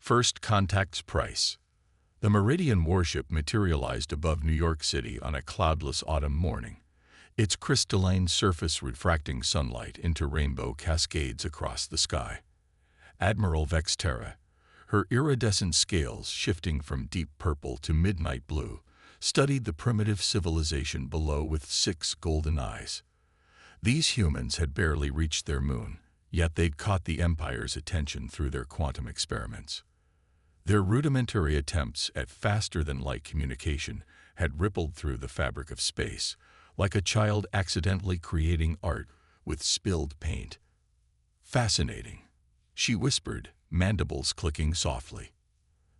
First Contact's price. The Meridian warship materialized above New York City on a cloudless autumn morning, its crystalline surface refracting sunlight into rainbow cascades across the sky. Admiral Vexterra, her iridescent scales shifting from deep purple to midnight blue, studied the primitive civilization below with 6 golden eyes. These humans had barely reached their moon, yet they'd caught the Empire's attention through their quantum experiments. Their rudimentary attempts at faster-than-light communication had rippled through the fabric of space, like a child accidentally creating art with spilled paint. Fascinating, she whispered, mandibles clicking softly.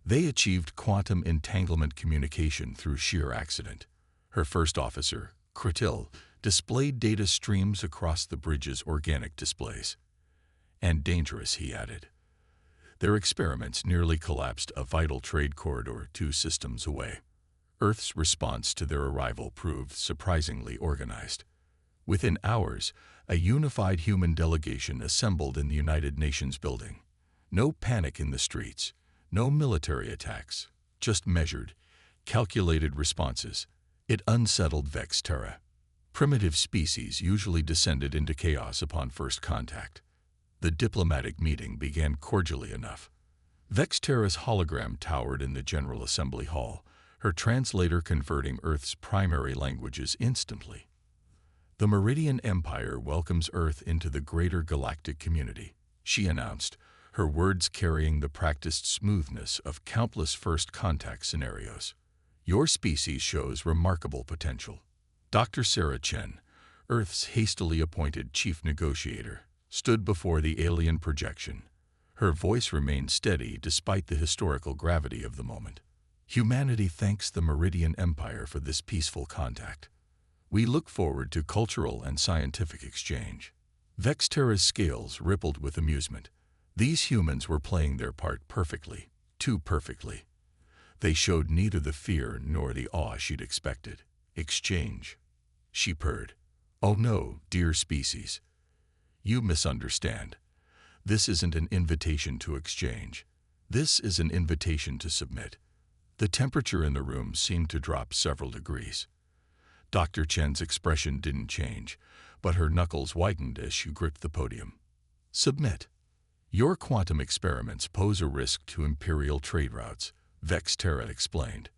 They achieved quantum entanglement communication through sheer accident. Her first officer, Kretil, displayed data streams across the bridge's organic displays. And dangerous, he added. Their experiments nearly collapsed a vital trade corridor 2 systems away. Earth's response to their arrival proved surprisingly organized. Within hours, a unified human delegation assembled in the United Nations building. No panic in the streets, no military attacks, just measured, calculated responses. It unsettled Vexterra. Primitive species usually descended into chaos upon first contact. The diplomatic meeting began cordially enough. Vexterra's hologram towered in the General Assembly Hall, her translator converting Earth's primary languages instantly. The Meridian Empire welcomes Earth into the greater galactic community, she announced, her words carrying the practiced smoothness of countless first contact scenarios. Your species shows remarkable potential. Dr. Sarah Chen, Earth's hastily appointed chief negotiator, stood before the alien projection. Her voice remained steady despite the historical gravity of the moment. Humanity thanks the Meridian Empire for this peaceful contact. We look forward to cultural and scientific exchange. Vexterra's scales rippled with amusement. These humans were playing their part perfectly, too perfectly. They showed neither the fear nor the awe she'd expected. Exchange, she purred. Oh no, dear species. You misunderstand. This isn't an invitation to exchange. This is an invitation to submit. The temperature in the room seemed to drop several degrees. Dr. Chen's expression didn't change, but her knuckles whitened as she gripped the podium. Submit. Your quantum experiments pose a risk to Imperial trade routes, Vexterra explained.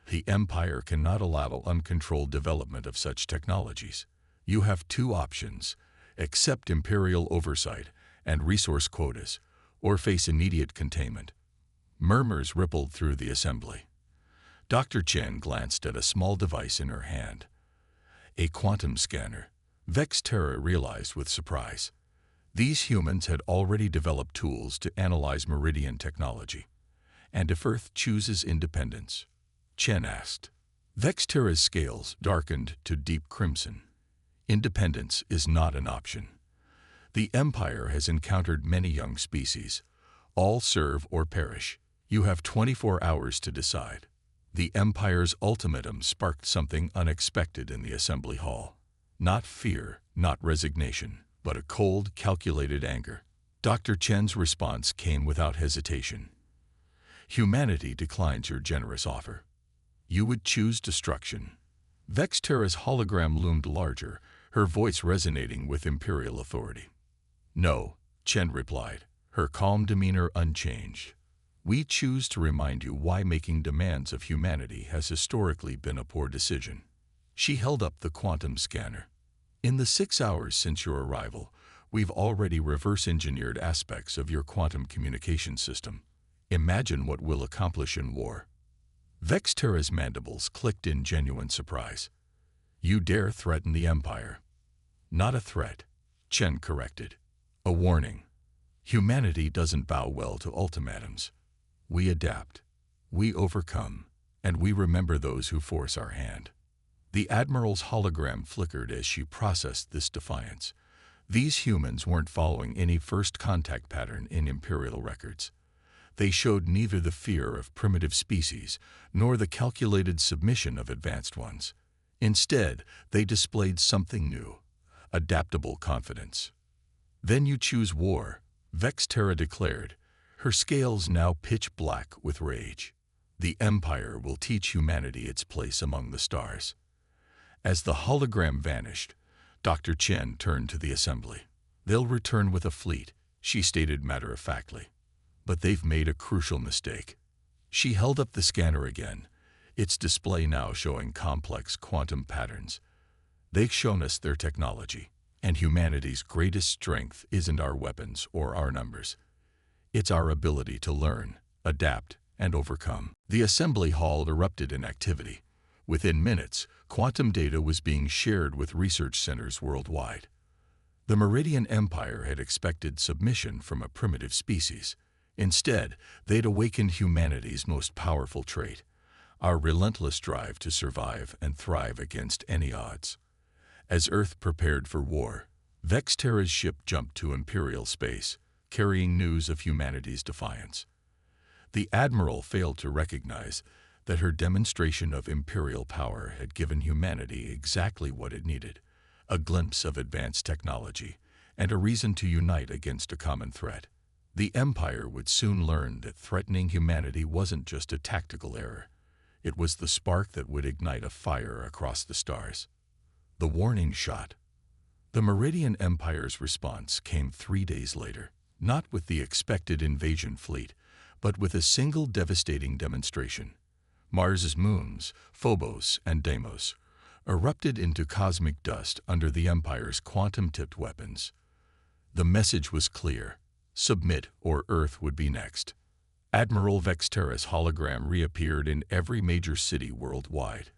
The Empire cannot allow uncontrolled development of such technologies. You have 2 options: accept Imperial oversight and resource quotas, or face immediate containment. Murmurs rippled through the assembly. Dr. Chen glanced at a small device in her hand. A quantum scanner, Vexterra realized with surprise. These humans had already developed tools to analyze Meridian technology. And if Earth chooses independence? Chen asked. Vexterra's scales darkened to deep crimson. Independence is not an option. The Empire has encountered many young species. All serve or perish. You have 24 hours to decide. The Empire's ultimatum sparked something unexpected in the assembly hall. Not fear, not resignation, but a cold, calculated anger. Dr. Chen's response came without hesitation. Humanity declines your generous offer. You would choose destruction. Vexterra's hologram loomed larger, her voice resonating with Imperial authority. No, Chen replied, her calm demeanor unchanged. We choose to remind you why making demands of humanity has historically been a poor decision. She held up the quantum scanner. In the 6 hours since your arrival, we've already reverse-engineered aspects of your quantum communication system. Imagine what we'll accomplish in war. Vexterra's mandibles clicked in genuine surprise. You dare threaten the Empire? Not a threat, Chen corrected. A warning. Humanity doesn't bow well to ultimatums. We adapt, we overcome, and we remember those who force our hand. The Admiral's hologram flickered as she processed this defiance. These humans weren't following any first contact pattern in Imperial records. They showed neither the fear of primitive species nor the calculated submission of advanced ones. Instead, they displayed something new, adaptable confidence. Then you choose war, Vexterra declared, her scales now pitch black with rage. The Empire will teach humanity its place among the stars. As the hologram vanished, Dr. Chen turned to the assembly. They'll return with a fleet, she stated matter-of-factly. But they've made a crucial mistake. She held up the scanner again, its display now showing complex quantum patterns. They've shown us their technology, and humanity's greatest strength isn't our weapons or our numbers. It's our ability to learn, adapt, and overcome. The assembly hall erupted in activity. Within minutes, quantum data was being shared with research centers worldwide. The Meridian Empire had expected submission from a primitive species. Instead, they'd awakened humanity's most powerful trait, our relentless drive to survive and thrive against any odds. As Earth prepared for war, Vexterra's ship jumped to Imperial space, carrying news of humanity's defiance. The Admiral failed to recognize that her demonstration of imperial power had given humanity exactly what it needed, a glimpse of advanced technology, and a reason to unite against a common threat. The Empire would soon learn that threatening humanity wasn't just a tactical error. It was the spark that would ignite a fire across the stars. The warning shot. The Meridian Empire's response came 3 days later, not with the expected invasion fleet, but with a single devastating demonstration. Mars's moons, Phobos and Deimos, erupted into cosmic dust under the Empire's quantum-tipped weapons. The message was clear: submit or Earth would be next. Admiral Vexterra's hologram reappeared in every major city worldwide.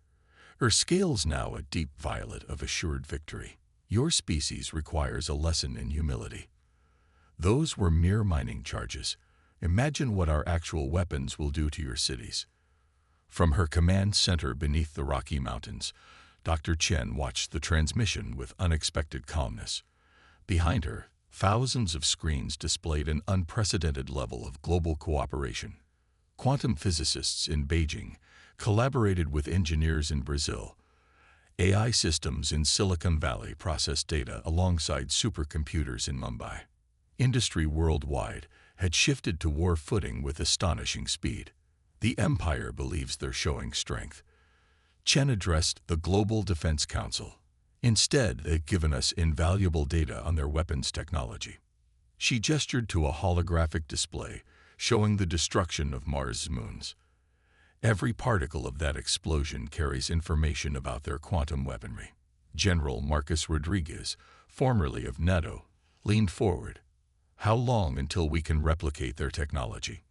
Her scales now a deep violet of assured victory. Your species requires a lesson in humility. Those were mere mining charges. Imagine what our actual weapons will do to your cities. From her command center beneath the Rocky Mountains, Dr. Chen watched the transmission with unexpected calmness. Behind her, thousands of screens displayed an unprecedented level of global cooperation. Quantum physicists in Beijing collaborated with engineers in Brazil. AI systems in Silicon Valley processed data alongside supercomputers in Mumbai. Industry worldwide had shifted to war footing with astonishing speed. The Empire believes they're showing strength. Chen addressed the Global Defense Council. Instead, they've given us invaluable data on their weapons technology. She gestured to a holographic display showing the destruction of Mars' moons. Every particle of that explosion carries information about their quantum weaponry. General Marcus Rodriguez, formerly of NATO, leaned forward. How long until we can replicate their technology?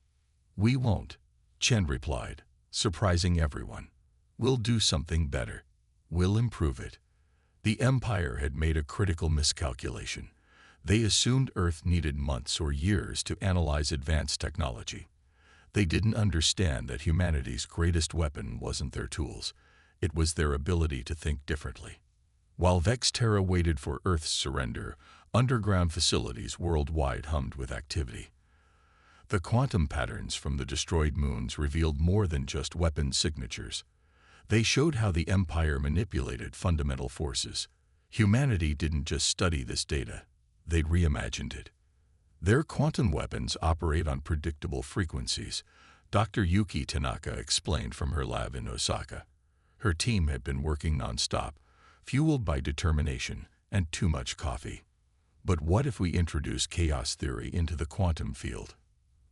We won't, Chen replied, surprising everyone. We'll do something better. We'll improve it. The Empire had made a critical miscalculation. They assumed Earth needed months or years to analyze advanced technology. They didn't understand that humanity's greatest weapon wasn't their tools. It was their ability to think differently. While Vexterra waited for Earth's surrender, underground facilities worldwide hummed with activity. The quantum patterns from the destroyed moons revealed more than just weapon signatures. They showed how the Empire manipulated fundamental forces. Humanity didn't just study this data, they'd reimagined it. Their quantum weapons operate on predictable frequencies, Dr. Yuki Tanaka explained from her lab in Osaka. Her team had been working nonstop, fueled by determination and too much coffee. But what if we introduce chaos theory into the quantum field?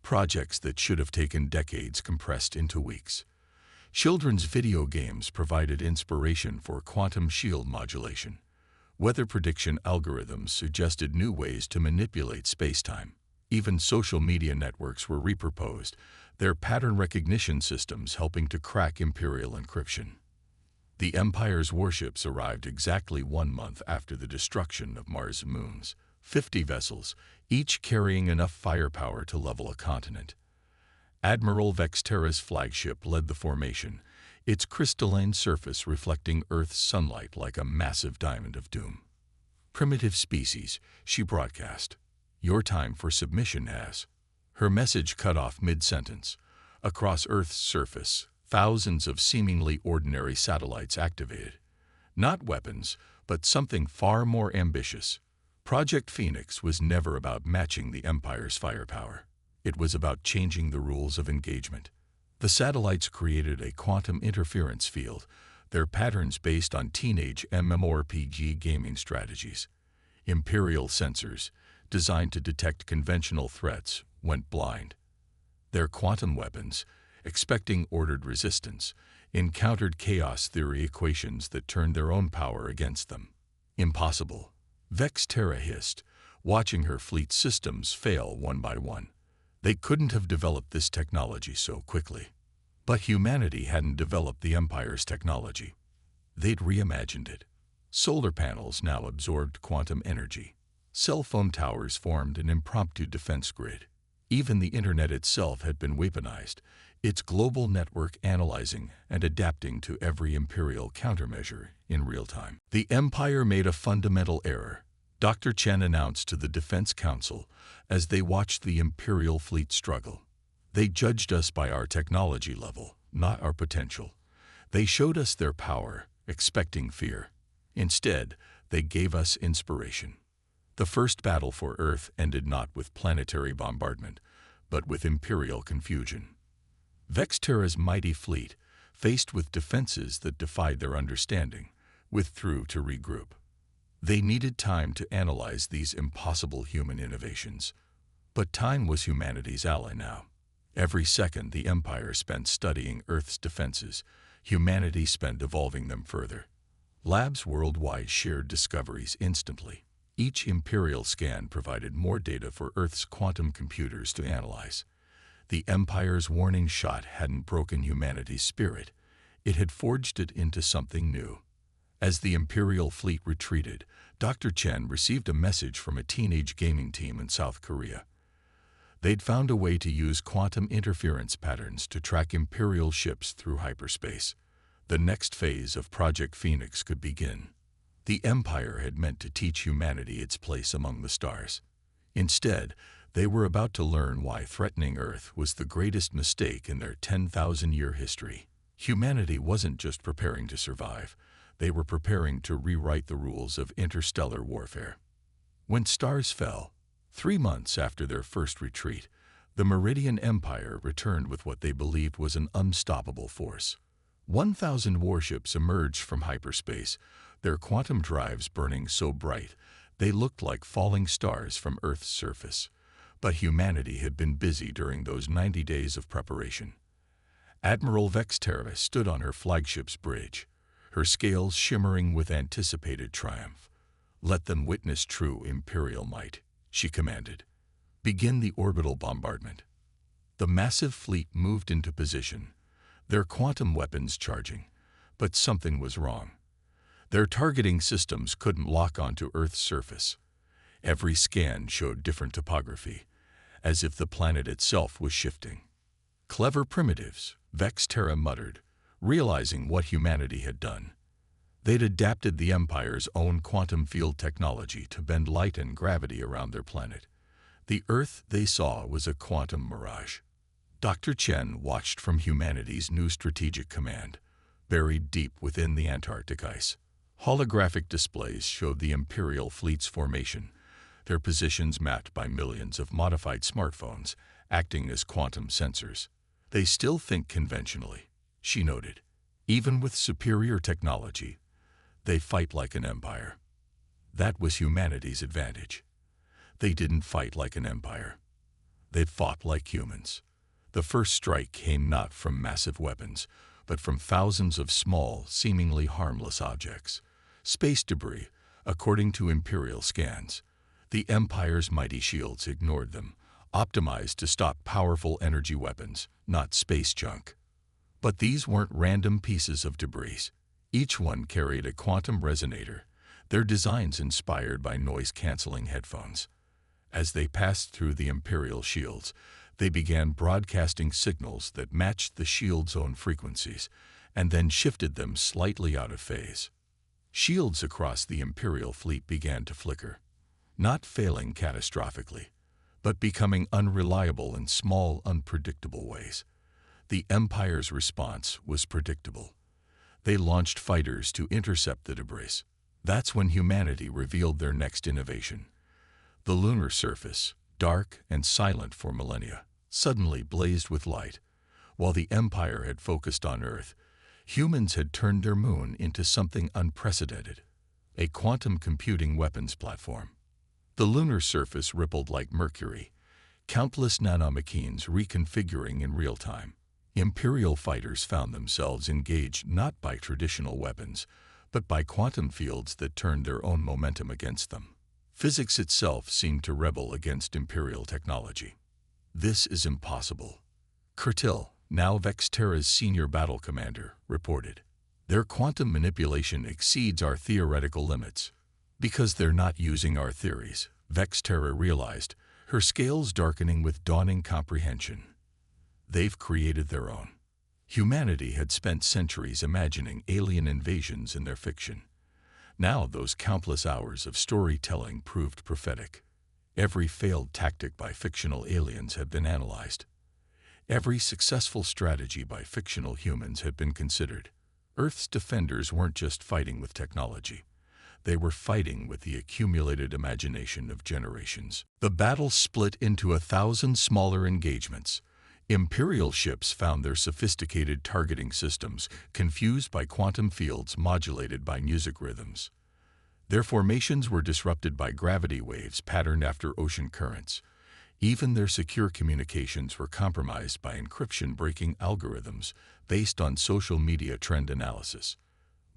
Projects that should have taken decades compressed into weeks. Children's video games provided inspiration for quantum shield modulation. Weather prediction algorithms suggested new ways to manipulate spacetime. Even social media networks were repurposed, their pattern recognition systems helping to crack imperial encryption. The Empire's warships arrived exactly 1 month after the destruction of Mars' moons. 50 vessels, each carrying enough firepower to level a continent. Admiral Vexterra's flagship led the formation, its crystalline surface reflecting Earth's sunlight like a massive diamond of doom. Primitive species, she broadcast. Your time for submission has. Her message cut off mid-sentence. Across Earth's surface, thousands of seemingly ordinary satellites activated. Not weapons, but something far more ambitious. Project Phoenix was never about matching the Empire's firepower. It was about changing the rules of engagement. The satellites created a quantum interference field, their patterns based on teenage MMORPG gaming strategies. Imperial sensors, designed to detect conventional threats, went blind. Their quantum weapons, expecting ordered resistance, encountered chaos theory equations that turned their own power against them. Impossible. Vex Terra hissed, watching her fleet systems fail one by one. They couldn't have developed this technology so quickly. But humanity hadn't developed the Empire's technology. They'd reimagined it. Solar panels now absorbed quantum energy. Cell phone towers formed an impromptu defense grid. Even the Internet itself had been weaponized, its global network analyzing and adapting to every Imperial countermeasure in real time. The Empire made a fundamental error, Dr. Chen announced to the Defense Council as they watched the Imperial fleet struggle. They judged us by our technology level, not our potential. They showed us their power, expecting fear. Instead, they gave us inspiration. The first battle for Earth ended not with planetary bombardment, but with Imperial confusion. Vex Terra's mighty fleet, faced with defenses that defied their understanding, withdrew to regroup. They needed time to analyze these impossible human innovations. But time was humanity's ally now. Every second the Empire spent studying Earth's defenses, humanity spent evolving them further. Labs worldwide shared discoveries instantly. Each Imperial scan provided more data for Earth's quantum computers to analyze. The Empire's warning shot hadn't broken humanity's spirit. It had forged it into something new. As the Imperial fleet retreated, Dr. Chen received a message from a teenage gaming team in South Korea. They'd found a way to use quantum interference patterns to track Imperial ships through hyperspace. The next phase of Project Phoenix could begin. The Empire had meant to teach humanity its place among the stars. Instead, they were about to learn why threatening Earth was the greatest mistake in their 10,000-year history. Humanity wasn't just preparing to survive. They were preparing to rewrite the rules of interstellar warfare. When stars fell, 3 months after their first retreat, the Meridian Empire returned with what they believed was an unstoppable force. 1,000 warships emerged from hyperspace, their quantum drives burning so bright they looked like falling stars from Earth's surface. But humanity had been busy during those 90 days of preparation. Admiral Vex Terra stood on her flagship's bridge, her scales shimmering with anticipated triumph. "Let them witness true Imperial might," she commanded. "Begin the orbital bombardment." The massive fleet moved into position, their quantum weapons charging, but something was wrong. Their targeting systems couldn't lock onto Earth's surface. Every scan showed different topography, as if the planet itself was shifting. "Clever primitives," Vex Terra muttered, realizing what humanity had done. They'd adapted the Empire's own quantum field technology to bend light and gravity around their planet. The Earth they saw was a quantum mirage. Dr. Chen watched from humanity's new strategic command, buried deep within the Antarctic ice. Holographic displays showed the Imperial fleet's formation, their positions mapped by millions of modified smartphones, acting as quantum sensors. "They still think conventionally," she noted. "Even with superior technology, they fight like an empire." That was humanity's advantage. They didn't fight like an empire. They fought like humans. The first strike came not from massive weapons, but from thousands of small, seemingly harmless objects. Space debris, according to Imperial scans. The Empire's mighty shields ignored them, optimized to stop powerful energy weapons, not space junk. But these weren't random pieces of debris. Each one carried a quantum resonator, their designs inspired by noise-canceling headphones. As they passed through the Imperial shields, they began broadcasting signals that matched the shield's own frequencies, and then shifted them slightly out of phase. Shields across the Imperial fleet began to flicker, not failing catastrophically, but becoming unreliable in small, unpredictable ways. The Empire's response was predictable. They launched fighters to intercept the debris. That's when humanity revealed their next innovation. The lunar surface, dark and silent for millennia, suddenly blazed with light. While the Empire had focused on Earth, humans had turned their moon into something unprecedented, a quantum computing weapons platform. The lunar surface rippled like mercury, countless nanomachines reconfiguring in real time. Imperial fighters found themselves engaged not by traditional weapons, but by quantum fields that turned their own momentum against them. Physics itself seemed to rebel against Imperial technology. "This is impossible," Curtil, now Vexterra's senior battle commander, reported. "Their quantum manipulation exceeds our theoretical limits." Because they're not using our theories, Vexterra realized, her scales darkening with dawning comprehension. They've created their own. Humanity had spent centuries imagining alien invasions in their fiction. Now those countless hours of storytelling proved prophetic. Every failed tactic by fictional aliens had been analyzed. Every successful strategy by fictional humans had been considered. Earth's defenders weren't just fighting with technology. They were fighting with the accumulated imagination of generations. The battle split into 1,000 smaller engagements. Imperial ships found their sophisticated targeting systems confused by quantum fields modulated by music rhythms. Their formations were disrupted by gravity waves patterned after ocean currents. Even their secure communications were compromised by encryption-breaking algorithms based on social media trend analysis.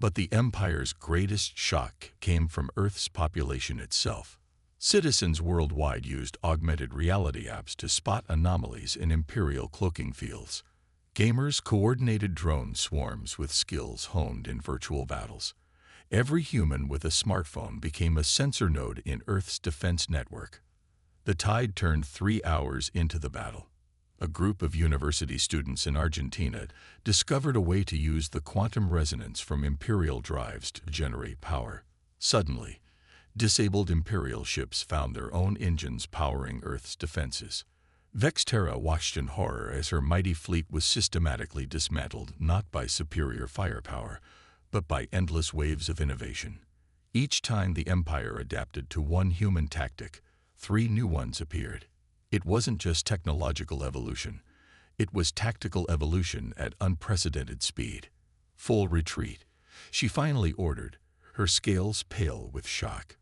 But the Empire's greatest shock came from Earth's population itself. Citizens worldwide used augmented reality apps to spot anomalies in Imperial cloaking fields. Gamers coordinated drone swarms with skills honed in virtual battles. Every human with a smartphone became a sensor node in Earth's defense network. The tide turned 3 hours into the battle. A group of university students in Argentina discovered a way to use the quantum resonance from Imperial drives to generate power. Suddenly, disabled Imperial ships found their own engines powering Earth's defenses. Vexterra watched in horror as her mighty fleet was systematically dismantled not by superior firepower, but by endless waves of innovation. Each time the Empire adapted to one human tactic, 3 new ones appeared. It wasn't just technological evolution. It was tactical evolution at unprecedented speed. "Full retreat," she finally ordered, her scales pale with shock.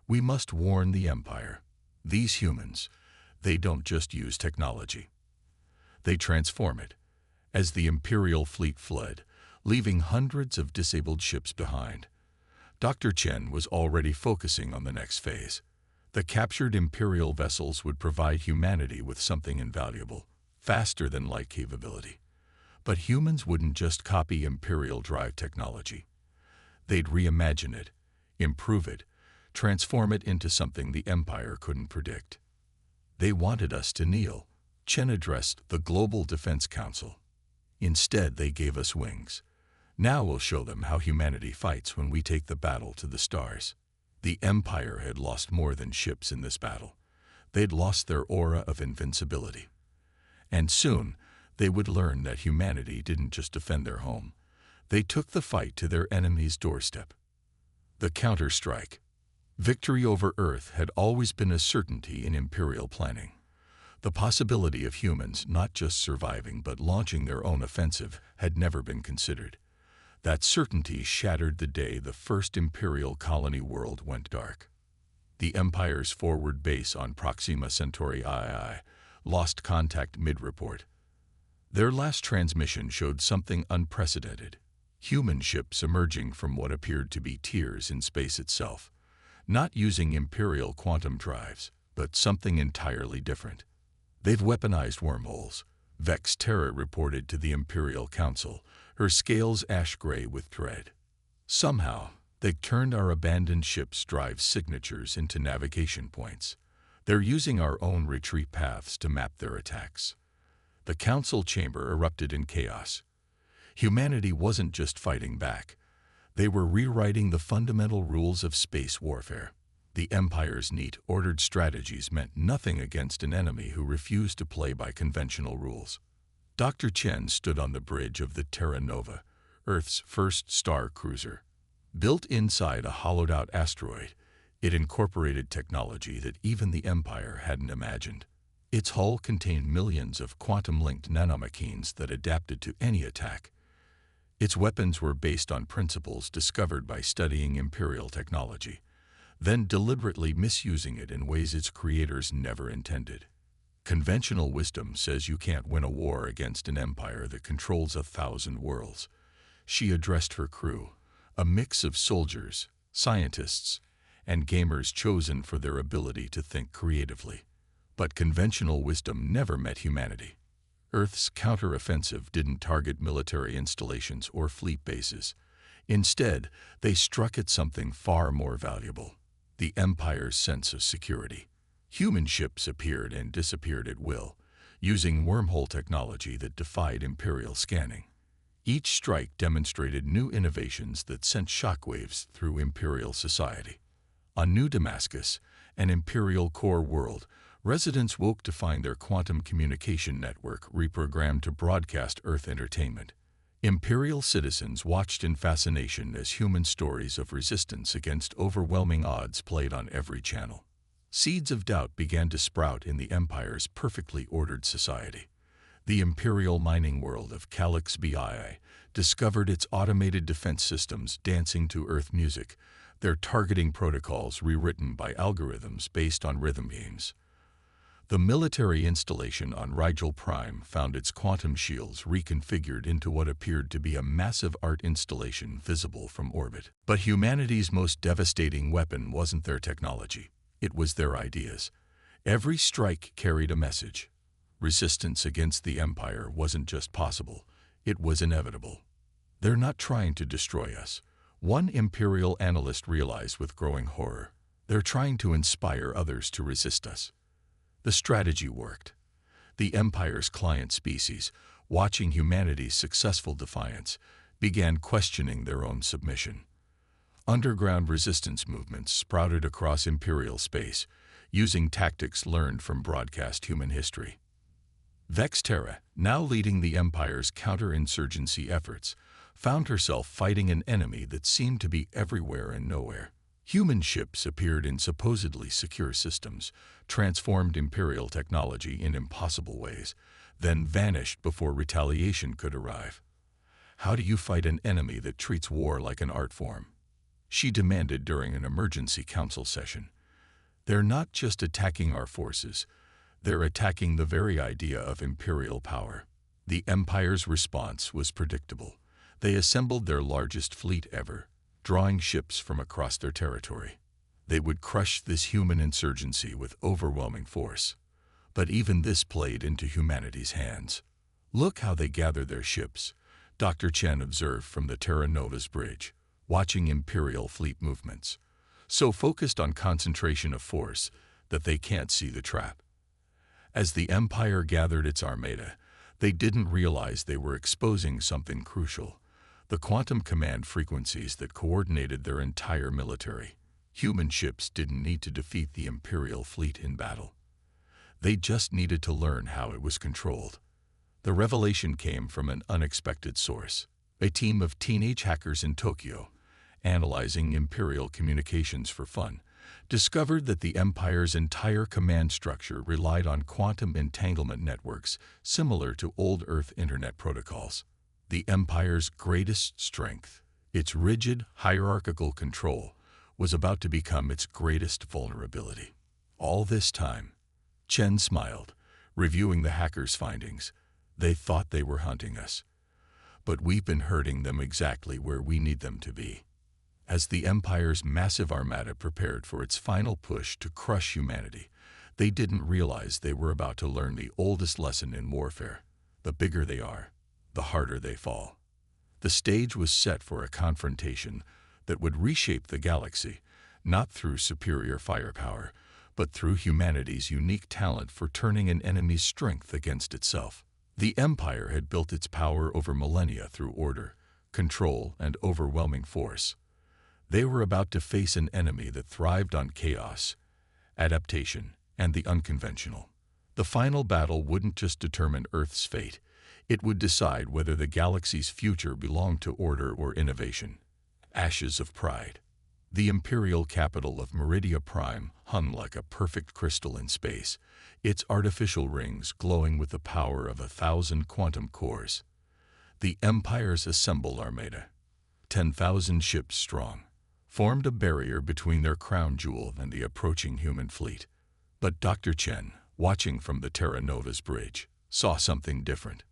"We must warn the Empire. These humans, they don't just use technology. They transform it." As the Imperial fleet fled, leaving hundreds of disabled ships behind, Dr. Chen was already focusing on the next phase. The captured Imperial vessels would provide humanity with something invaluable, faster-than-light capability. But humans wouldn't just copy Imperial drive technology. They'd reimagine it, improve it, transform it into something the Empire couldn't predict. "They wanted us to kneel," Chen addressed the Global Defense Council. "Instead, they gave us wings. Now we'll show them how humanity fights when we take the battle to the stars." The Empire had lost more than ships in this battle. They'd lost their aura of invincibility. And soon, they would learn that humanity didn't just defend their home. They took the fight to their enemy's doorstep. The counter-strike. Victory over Earth had always been a certainty in Imperial planning. The possibility of humans not just surviving but launching their own offensive had never been considered. That certainty shattered the day the first Imperial colony world went dark. The Empire's forward base on Proxima Centauri II lost contact mid-report. Their last transmission showed something unprecedented. Human ships emerging from what appeared to be tears in space itself. Not using Imperial quantum drives, but something entirely different. "They've weaponized wormholes," Vexterra reported to the Imperial Council, her scales ash-gray with dread. "Somehow, they turned our abandoned ship's drive signatures into navigation points. They're using our own retreat paths to map their attacks." The council chamber erupted in chaos. Humanity wasn't just fighting back. They were rewriting the fundamental rules of space warfare. The Empire's neat, ordered strategies meant nothing against an enemy who refused to play by conventional rules. Dr. Chen stood on the bridge of the Terra Nova, Earth's first star cruiser. Built inside a hollowed-out asteroid, it incorporated technology that even the Empire hadn't imagined. Its hull contained millions of quantum-linked nanomachines that adapted to any attack. Its weapons were based on principles discovered by studying Imperial technology, then deliberately misusing it in ways its creators never intended. Conventional wisdom says you can't win a war against an empire that controls 1,000 worlds. She addressed her crew, a mix of soldiers, scientists, and gamers chosen for their ability to think creatively. But conventional wisdom never met humanity. Earth's counter-offensive didn't target military installations or fleet bases. Instead, they struck at something far more valuable: the Empire's sense of security. Human ships appeared and disappeared at will, using wormhole technology that defied Imperial scanning. Each strike demonstrated new innovations that sent shockwaves through Imperial society. On New Damascus, an Imperial core world, residents woke to find their quantum communication network reprogrammed to broadcast Earth entertainment. Imperial citizens watched in fascination as human stories of resistance against overwhelming odds played on every channel. Seeds of doubt began to sprout in the Empire's perfectly ordered society. The Imperial mining world of Calix Bii discovered its automated defense systems dancing to Earth music, their targeting protocols rewritten by algorithms based on rhythm games. The military installation on Rigel Prime found its quantum shields reconfigured into what appeared to be a massive art installation visible from orbit. But humanity's most devastating weapon wasn't their technology. It was their ideas. Every strike carried a message. Resistance against the Empire wasn't just possible, it was inevitable. They're not trying to destroy us, one Imperial analyst realized with growing horror. They're trying to inspire others to resist us. The strategy worked. The Empire's client species, watching humanity's successful defiance, began questioning their own submission. Underground resistance movements sprouted across Imperial space, using tactics learned from broadcast human history. Vexterra, now leading the Empire's counterinsurgency efforts, found herself fighting an enemy that seemed to be everywhere and nowhere. Human ships appeared in supposedly secure systems, transformed Imperial technology in impossible ways, then vanished before retaliation could arrive. How do you fight an enemy that treats war like an art form? She demanded during an emergency council session. They're not just attacking our forces, they're attacking the very idea of Imperial power. The Empire's response was predictable. They assembled their largest fleet ever, drawing ships from across their territory. They would crush this human insurgency with overwhelming force. But even this played into humanity's hands. Look how they gathered their ships, Dr. Chen observed from the Terra Nova's bridge, watching Imperial fleet movements, so focused on concentration of force that they can't see the trap. As the Empire gathered its armada, they didn't realize they were exposing something crucial: the quantum command frequencies that coordinated their entire military. Human ships didn't need to defeat the Imperial fleet in battle. They just needed to learn how it was controlled. The revelation came from an unexpected source: a team of teenage hackers in Tokyo, analyzing Imperial communications for fun, discovered that the Empire's entire command structure relied on quantum entanglement networks similar to old Earth Internet protocols. The Empire's greatest strength, its rigid, hierarchical control, was about to become its greatest vulnerability. All this time, Chen smiled, reviewing the hackers' findings. They thought they were hunting us, but we've been hurting them exactly where we need them to be. As the Empire's massive armada prepared for its final push to crush humanity, they didn't realize they were about to learn the oldest lesson in warfare: the bigger they are, the harder they fall. The stage was set for a confrontation that would reshape the galaxy, not through superior firepower, but through humanity's unique talent for turning an enemy's strength against itself. The Empire had built its power over millennia through order, control, and overwhelming force. They were about to face an enemy that thrived on chaos, adaptation, and the unconventional. The final battle wouldn't just determine Earth's fate, it would decide whether the galaxy's future belonged to order or innovation. Ashes of pride. The imperial capital of Meridia Prime hung like a perfect crystal in space, its artificial rings glowing with the power of 1,000 quantum cores. The Empire's assembled armada, 10,000 ships strong, formed a barrier between their crown jewel and the approaching human fleet. But Dr. Chen, watching from the Terra Nova's bridge, saw something different.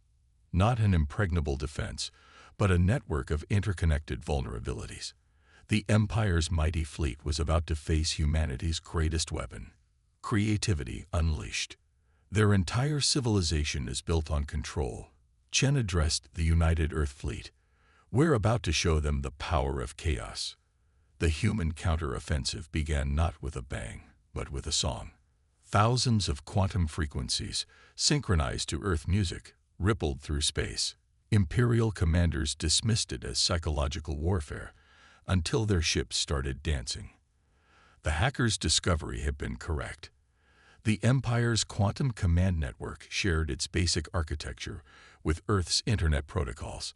Not an impregnable defense, but a network of interconnected vulnerabilities. The Empire's mighty fleet was about to face humanity's greatest weapon, creativity unleashed. Their entire civilization is built on control. Chen addressed the United Earth Fleet. We're about to show them the power of chaos. The human counter-offensive began not with a bang, but with a song. Thousands of quantum frequencies, synchronized to Earth music, rippled through space. Imperial commanders dismissed it as psychological warfare, until their ships started dancing. The hackers' discovery had been correct. The Empire's quantum command network shared its basic architecture with Earth's internet protocols.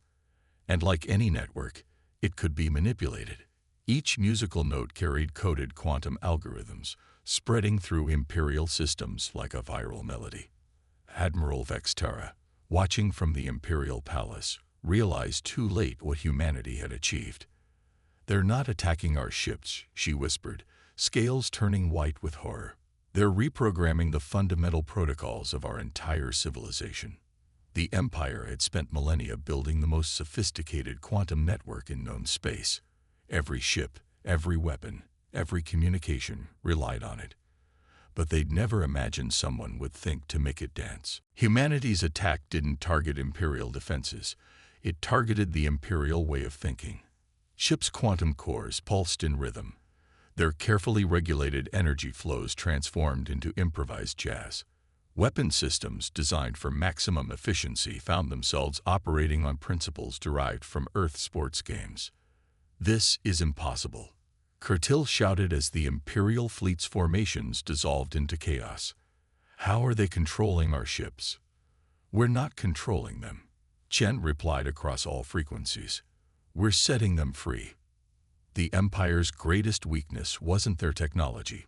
And like any network, it could be manipulated. Each musical note carried coded quantum algorithms, spreading through Imperial systems like a viral melody. Admiral Vextera, watching from the Imperial Palace, realized too late what humanity had achieved. "They're not attacking our ships," she whispered, scales turning white with horror. "They're reprogramming the fundamental protocols of our entire civilization." The Empire had spent millennia building the most sophisticated quantum network in known space. Every ship, every weapon, every communication relied on it. But they'd never imagined someone would think to make it dance. Humanity's attack didn't target Imperial defenses. It targeted the Imperial way of thinking. Ships' quantum cores pulsed in rhythm. Their carefully regulated energy flows transformed into improvised jazz. Weapon systems designed for maximum efficiency found themselves operating on principles derived from Earth sports games. "This is impossible," Curtil shouted as the Imperial fleet's formations dissolved into chaos. "How are they controlling our ships?" "We're not controlling them," Chen replied across all frequencies. "We're setting them free." The Empire's greatest weakness wasn't their technology.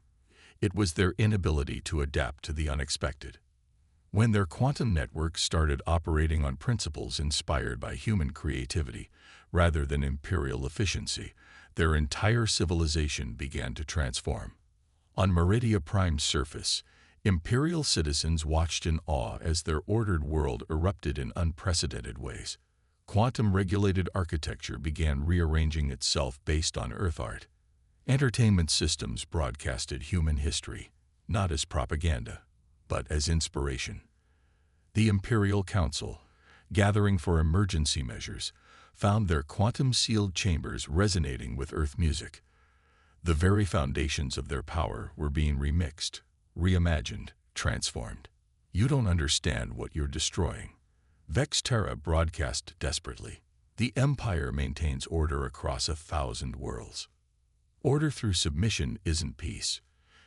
It was their inability to adapt to the unexpected. When their quantum networks started operating on principles inspired by human creativity rather than Imperial efficiency, their entire civilization began to transform. On Meridia Prime's surface, Imperial citizens watched in awe as their ordered world erupted in unprecedented ways. Quantum-regulated architecture began rearranging itself based on Earth art. Entertainment systems broadcasted human history, not as propaganda, but as inspiration. The Imperial Council, gathering for emergency measures, found their quantum-sealed chambers resonating with Earth music. The very foundations of their power were being remixed, reimagined, transformed. "You don't understand what you're destroying," Vextera broadcast desperately. "The Empire maintains order across 1,000 worlds." "Order through submission isn't peace,"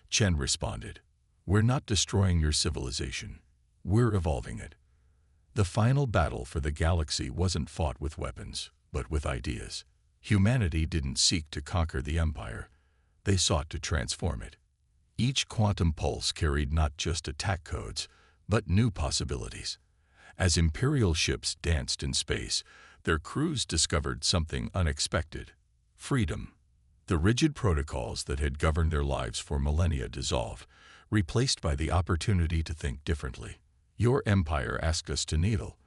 Chen responded. "We're not destroying your civilization. We're evolving it." The final battle for the galaxy wasn't fought with weapons, but with ideas. Humanity didn't seek to conquer the Empire. They sought to transform it. Each quantum pulse carried not just attack codes, but new possibilities. As Imperial ships danced in space, their crews discovered something unexpected: freedom. The rigid protocols that had governed their lives for millennia dissolved, replaced by the opportunity to think differently. "Your Empire asked us to kneel,"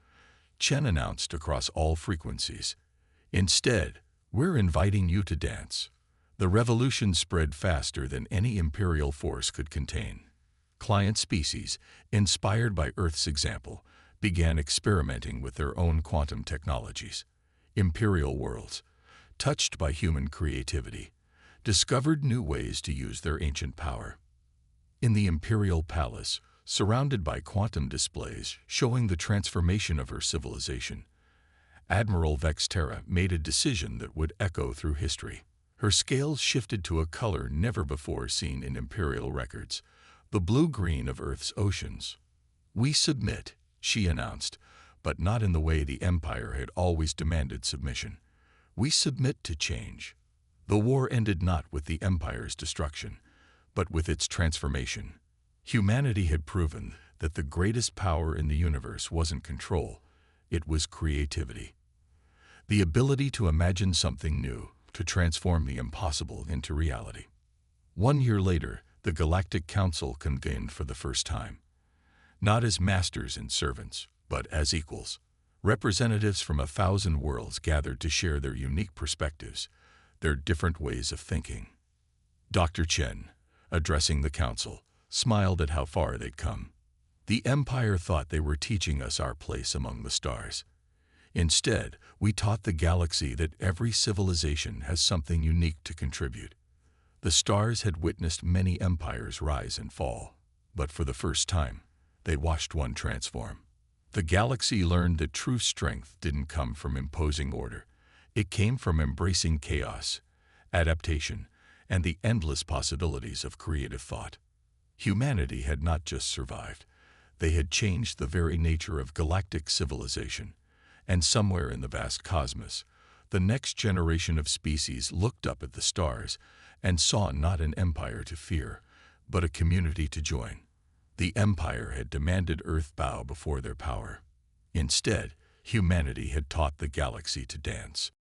Chen announced across all frequencies. "Instead, we're inviting you to dance." The revolution spread faster than any Imperial force could contain. Client species, inspired by Earth's example, began experimenting with their own quantum technologies. Imperial worlds, touched by human creativity, discovered new ways to use their ancient power. In the Imperial Palace, surrounded by quantum displays showing the transformation of her civilization, Admiral Vextera made a decision that would echo through history. Her scales shifted to a color never before seen in Imperial records, the blue-green of Earth's oceans. "We submit," she announced, but not in the way the Empire had always demanded submission. "We submit to change." The war ended not with the Empire's destruction, but with its transformation. Humanity had proven that the greatest power in the universe wasn't control, it was creativity. The ability to imagine something new, to transform the impossible into reality. 1 year later, the Galactic Council convened for the first time. Not as masters and servants, but as equals. Representatives from 1,000 worlds gathered to share their unique perspectives, their different ways of thinking. Dr. Chen, addressing the council, smiled at how far they'd come. The Empire thought they were teaching us our place among the stars. Instead, we taught the galaxy that every civilization has something unique to contribute. The stars had witnessed many empires rise and fall, but for the first time, they watched one transform. The galaxy learned that true strength didn't come from imposing order. It came from embracing chaos, adaptation, and the endless possibilities of creative thought. Humanity had not just survived. They had changed the very nature of galactic civilization. And somewhere in the vast cosmos, the next generation of species looked up at the stars and saw not an empire to fear, but a community to join. The Empire had demanded Earth bow before their power. Instead, humanity had taught the galaxy to dance.